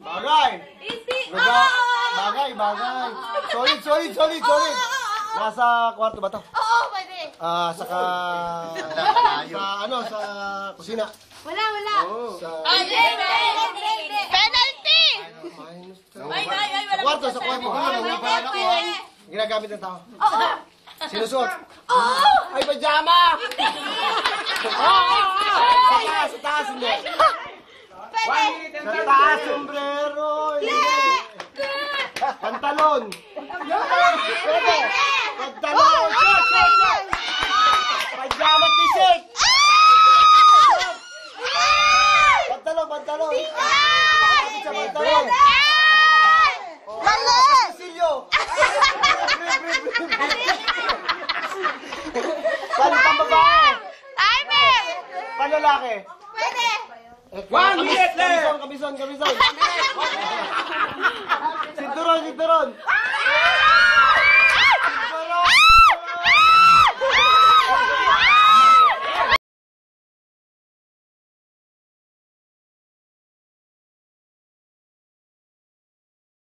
Bagay. Hindi. Bagay. Solid. Nasa kwarto ba to? Oo, pwede. Sa kusina. Wala. Sa Penalty! Sa kwarto. Pwede. Ginagamit ng tao. Oo. Sinusuot. Oo. Ay, pajama! Sa taas, hindi. Pwede. Sa taas, sombrero. Pantalon. Pwede. Pantalon. Pajama, t-shirt. Pantalon. Sa pantalon. Mali! Silyo. Pang babae. Timer! Panlalaki. Pwede. 1 minute left! Kabison. Sinturon.